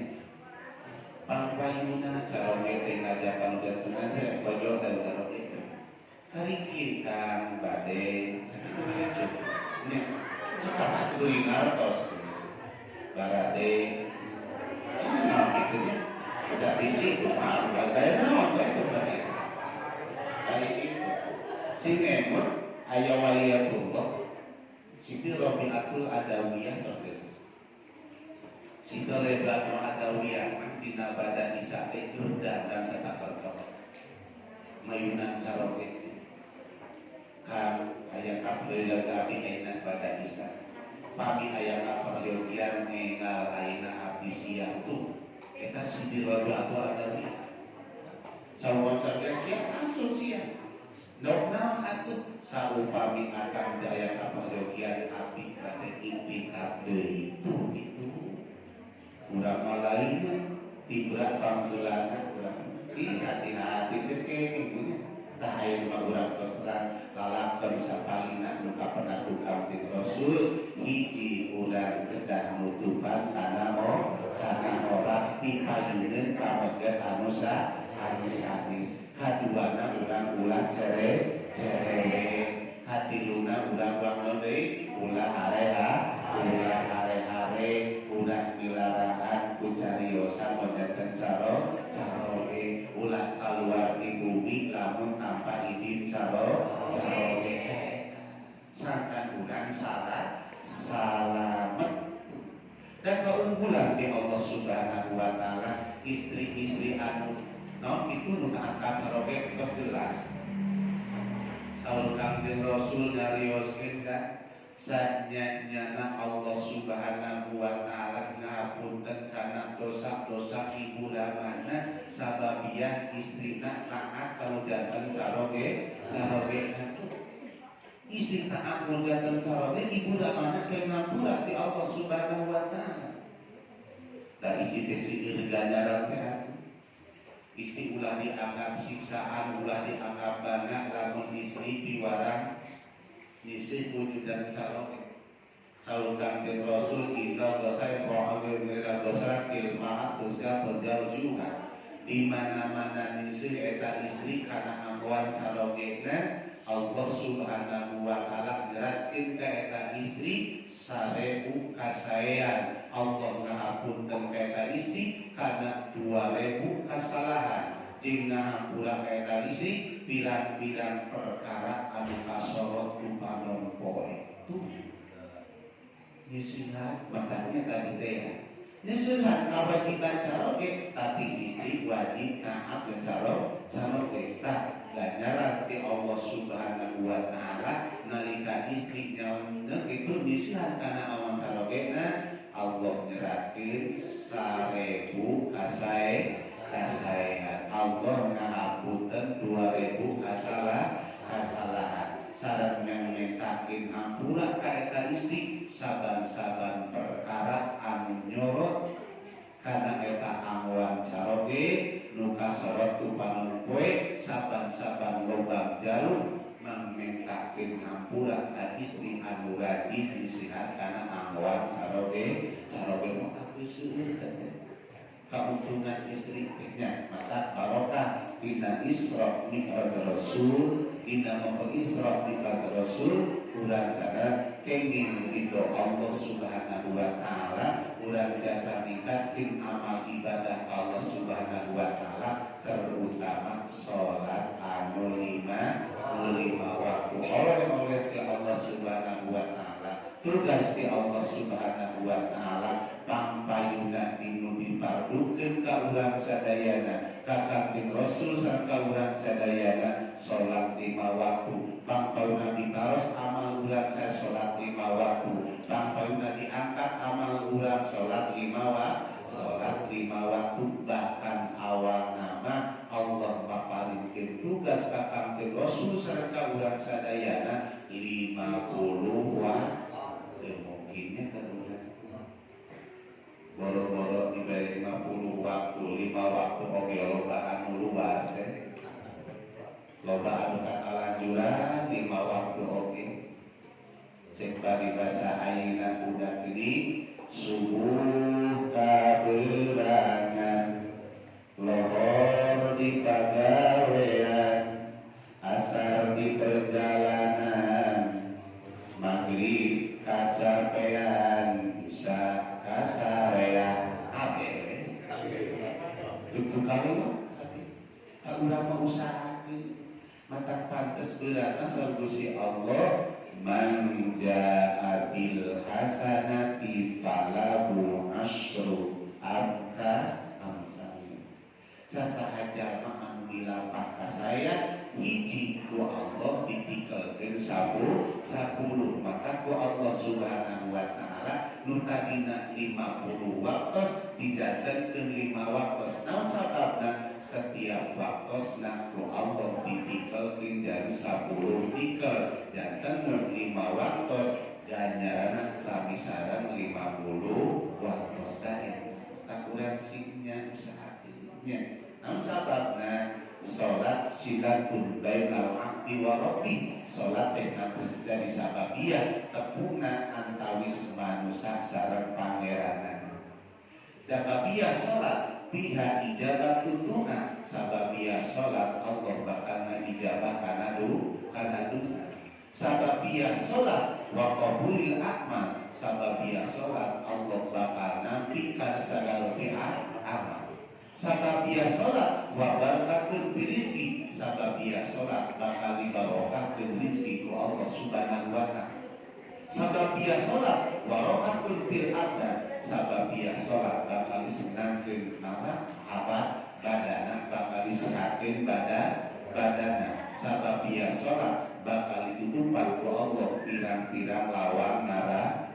A: pangpayuna caroge tengah japan jantungan ya pojok dan caroge hari kang badai sakit aja nya cekap satu ngartos barade nah gitu nya udah bisi mah badai naon itu badai hari itu sing emot aya waliyatullah Siti Rabi'atul Adawiyah terus Siti Rabi'atul Adawiyah dina badan isa teh dan satakal mayunan caroge kan ayat kapleula gabi ayeuna pada isa pami aya kapleulgian mengal ayeuna abdi siang tu eta Siti Rabi'atul Adawiyah sawaca siang langsung siang naon atuh saupami akan daya kapleulgian abdi bade intikaf deui itu urang malaina tibra panggeulana urang ih hati-hati teh kene tah aya mah urang tos terang lalakkeun sapalina nu kapenadu Kanjeng Rasul hiji urang kedah nutupan kana ora dipayuneun ka bagean anu sanis kaduana urang ulah cere hatiluna urang deui ulah hare-hare ulah dilarangan ku cariosan mojakeun caroge ulah kaluar di bumi lamun tanpa izin caroge sangkan urang salamet dan keunggulan di Allah subhanahu wa ta'ala istri-istri anu naon itu nu angkat caroge terus jelas saur Kanjeng Rasul nyarioskeun ka sanyana Allah subhanahu wa ta'ala ngapunten kana dosa-dosa ibu ramana sababiah istrina taat kalau janten caroge istri taat kalau janten caroge ibu ramana ke ngapura di Allah subhanahu wa ta'ala dan istri teh ganjaran teh istri ulah dianggap siksaan ulah dianggap banyak lamun istri piwarang isi wujudan caroge saur Kanjeng Rasul kita dosa rohani mira dosa kilmaat dosa berjauhan di mana-mana nisi eta istri kana amwan carogena Allah subhanahu wa ta'ala nyeratkeun ka eta istri 1000 kasaean Allah ngahapunten ka eta istri kana 2000 kasalahan jeung ngahampura ka eta istri pirang-pirang perkara anu kasorot ku panon poe tuh nyeuseunhan makanya tadi teh nyeuseunhan kawajiban caroge tapi istri wajib taat ke caroge tah ganjaran ti Allah subhanahu wa ta'ala nalika istri nyauna itu nyeuseunhan kana awan carogena Allah nyeratkeun 1000 kasaean Allah ngahapunten 2000 kasalahan sareng mengmentakeun hampura ka eta istri saban-saban perkara anu nyorot kana eta amwan caroge nu kasorot ku panon poe saban-saban lobang jarum mengmentakeun hampura ka istri anu rajin disihat kana amwan caroge maka seueur keuntungan istrinya maka barokah dina Isra Mi'raj Rasul dina Isra Mi'raj Rasul urang sadar kenging ridho Allah subhanahu wa ta'ala urang biasa ningkatkeun amal ibadah Allah subhanahu wa ta'ala terutama salat anu 5 waktu oleh ti Allah subhanahu wa ta'ala tugas ti Allah subhanahu wa ta'ala pampayuna dinu dipardukeun ka urang sadayana ka Kanjeng Rasul sareng ka urang sadayana salat 5 waktu pampayuna ditaros amal urang sa salat 5 waktu pampayuna diangkat amal urang salat 5 waktu bahkan awal nama Allah maparingkeun tugas ka Kanjeng Rasul sareng ka urang sadayana 50 waktu basa ayeuna budak geuning subuh kaberangan lohor di pagawean asar di perjalanan maghrib kacapean isya kasarean kabeh tutup kali mah urang mah usahakeun mata pantes berat asal Gusti Allah man jaa bil hasanati falahu asyru amsalih sasahaja mah anu dilampah ka saya hiji ku Allah ditikeulkeun 10 maka ku Allah Subhanahu wa taala nu tadina 50 waktos dijadekeun 5 waktos naon sababna setiap waktos ku Allah ditikeulkeun jadi 10 tikel janten 5 waktos ganjaran sami sareng 50 waktos teh tak urang singnya usahakeun naon sababna salat silatun bainal abdi wa rabbi salat teh harus jadi sababiyah tepungna antawis manusia sareng pangeranna sababiyah salat biha ijabah tuntungan sababiyah salat Allah bakal ngijabah kana doa sababiyah salat wa qabulil amal sababiyah salat Allah bakal nampi kana sagala amal sababiyah salat wa barakatul rizqi sababiyah salat bakal dibarokahkeun rezeki ku Allah Subhanahu wa taala sababiyah salat wa rohatul fil abdan sababiyah salat bakal disenangkeun apa badana bakal disehatkeun badana sababiyah salat bakal ditutupan ku Allah pirang-pirang lawan nara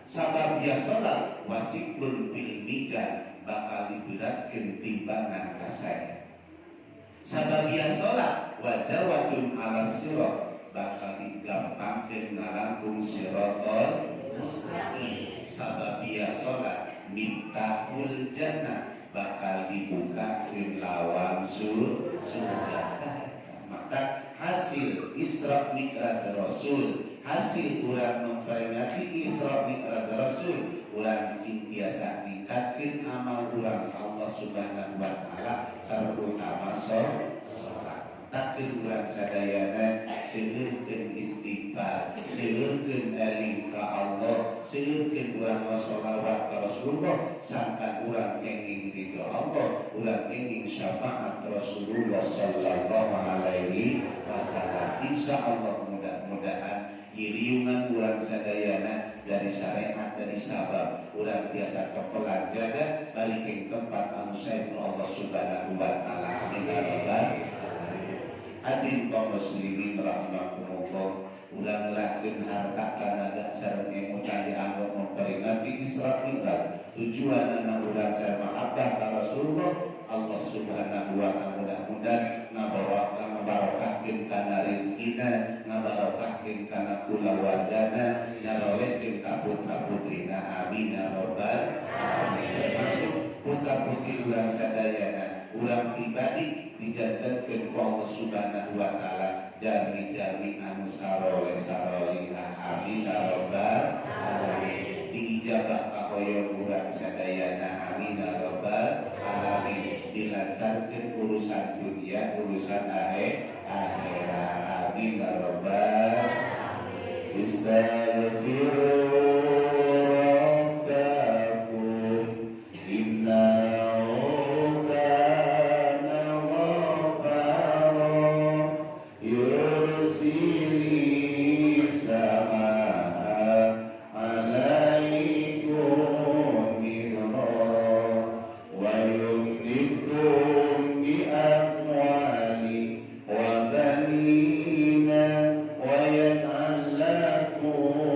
A: sababiyah salat wasiklun fil mizan bakal diberatkeun timbangan ka saya sababiyah salat wa jawatun ala sirat bakal digampangkeun ngalangkung siratal mustaqim sababiyah salat miftahul jannah bakal dibukakeun lawang surga maka hasil Isra Mi'raj Rasul hasil urang memperingati Isra Mi'raj Rasul urang sing biasa ningkatkeun amal urang Allah Subhanahu wa taala terutama salat takkeun urang sadayana seueurkeun istighfar seueurkeun eling ka Allah seueurkeun urang sholawat ka Rasulullah sangkan urang kenging ridho Allah urang kenging syafaat Rasulullah sallallahu alaihi wasallam insyaallah mudah-mudahan iriungan urang sadayana dari syariat dari sabab urang biasa kepelan jaga balikin tempat anu sae Allah Subhanahu wa taala amin ya rabbal hadirin kaum muslimin rahimakumullah ulang lakeun harta kana sareng emutan dianggap memperingati Isra Mi'raj tujuanna urang sareng mahabbah ka Rasulullah Allah Subhanahu wa taala mudah-mudahan ngabarokahkeun kana rezekina ngabarokahkeun kana kulawargana nyarolekeun ka putra-putrina amin ya rabbal alamin termasuk putra-putri urang sadayana urang pribadi dijantankeun ku Allah Subhanahu wa taala jari-jari anu saroleh-sarolihah amin ya rabbal alamin diijabah ka hoyong urang sadayana amin ya rabbal alamin dilancarkeun urusan dunia urusan akhirat amin ya rabbal alamin istaghfiru Oh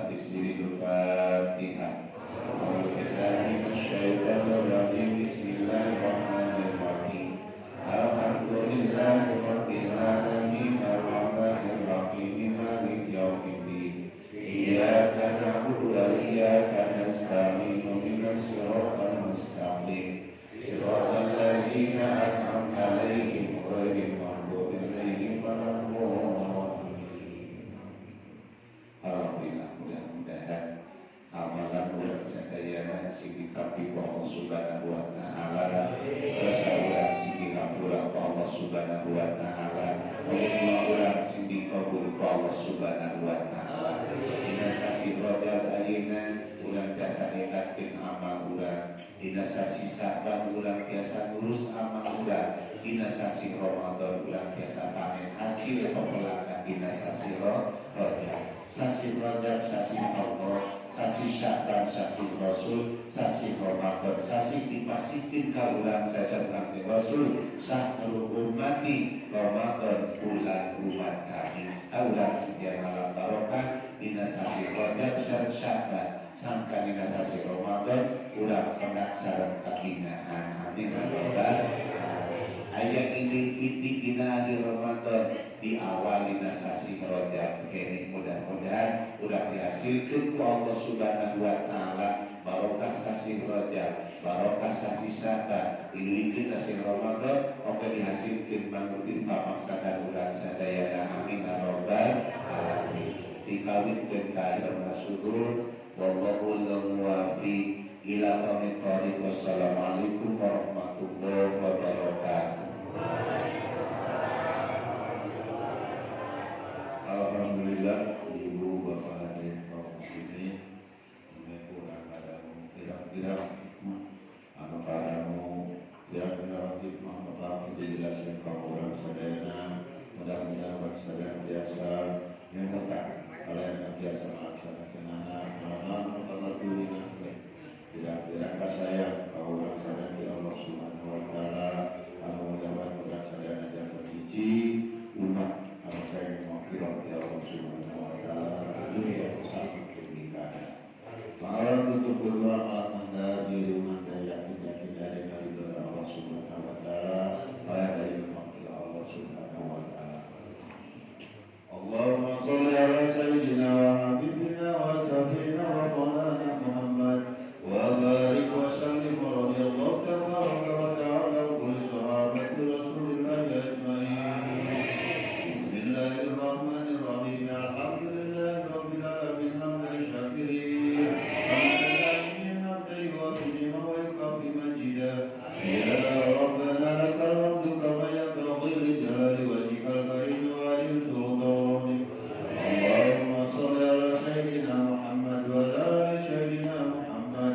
A: Bismillahirrahmanirrahim. A'udzu billahi minasyaitonir rajim. Bismillahirrahmanirrahim. Alhamdulillahi rabbil alamin arrahmanir rahim maliki yaumiddin. Iyyaka na'budu wa iyyaka nasta'in ihdinas siratal mustaqim. Siratal ladzina an'amta 'alaihim ghairil maghdubi 'alaihim waladdallin. Alhamdulillah, mudah-mudahan amalan ulang sadayana sing dikapi ku Allah Subhanahu wa taala, ulang sing dikabulkan ku Allah Subhanahu wa taala, ulang sing dikabul ku Allah Subhanahu wa taala. Dina sasi Rajab ayeuna ulang biasa ningkatkeun amal ulang, dina sasi Sa'ban ulang biasa ngurus amal ulang, dina sasi Ramadan ulang biasa panen hasil pemelakan dina sasi Rajab. Sasi Rajab, sasi Allah, sasi Sya'ban, sasi Rasul, sasi Ramadan, sasi dipasikin kaulang sasa kanthi Rasul, syahrul ummati Ramadan bulan umat kami. Kaulang sekian malam barokah dina sasi Rajab sareng Sya'ban sangka dina sasi Ramadan ulang pendak sareng kabingahan. Amin ya rabbal alamin. Ayat ini dina di Ramadan di awal dina sasi Rajab kene mudah-mudahan udah dihasilkan ku Allah Subhanahu wa taala barokah sasi Rajab, barokah sasi Sya'ban, iluikeun sasi Ramadan oke dihasilkeun mangrutin pamaksakan ulang sadayana. Amin ya rabbal alamin. Dikawitkeun ka ilmu syukur wallahu muwaffiq ila aqwamit thoriq. Wassalamualaikum warahmatullahi wabarakatuh. Alhamdulillah, ibu bapak hadirin kaum muslimin, mengucapkan padamu tidak-tidak hikmah, padamu tidak-tidak hikmah maka dijelaskan kaum orang sadayana. Mudah-mudahan bersadar biasa yang tetap kalian biasa melaksanakan anak malam dunia tidak kasayang kaum orang sadar di Allah Subhanahu wa taala. Mudah-mudahan bersadar dan berhiji umat apa yang mengkira ya Allah Subhanahu wa taala dunia sampai pernikahan. Malam tutup berdoa malam anda di rumah daya tidak dari Allah Subhanahu wa taala dari mengkira Allah Subhanahu wa taala. Allahumma shalli ala sayyidina wa habibina wa safina wa maulana Muhammad wa barik wa sallim radhiyallahu tabaraka wa ta'ala kulli sahabati Rasulillah ajmain. Bismillahirrahmanirrahim. Alhamdulillahi rabbil alamin hamdan syakirin hamdan yuwafiqu wa yukafi majidah. Ya rabbana lakal hamdu kama yanbaghi li jalali wajhikal karim wa li sultanik. Allahumma shalli ala sayyidina Muhammad wa ala ali sayyidina Muhammad.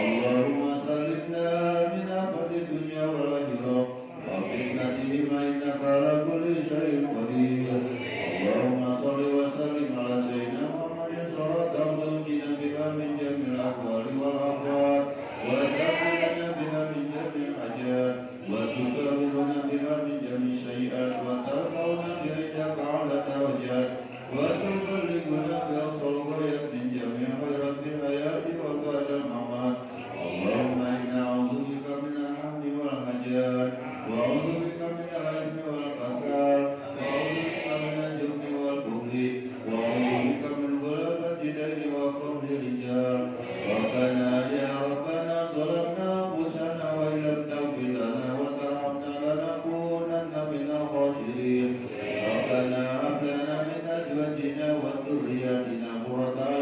A: Allahumma sallimna min afati dunya wal akhirah wa fitnatihima innaka ala kulli syai'in qadir. Allahumma shalli wa sallim ala sayyidina Muhammadin salatan tunjina biha min jamil ahwali wal afat wa ta'alana biha min jamil hajat wa tukawwiruna biha min jamil sayyi'at wa tarfa'una biha indaka ala darajat wa tuballighuna bi aqsal ghayat min jamil khairatil hayati wa ba'dal mamat. Allahumma inna a'udzu bika min al-hammi wal hajat wa a'udzu bika min al-'ilmi wal kasal wa a'udzu bika min al-jubni wal bukhli wa a'udzu bika min ghalabat daini wa qahri rijal. Rabbana ya rabbana dhalamna anfusana wa illam taghfir lana wa tarhamna lanakunanna minal khasirin. Rabbana hab lana min azwajina wa dhurriyyatina qurrata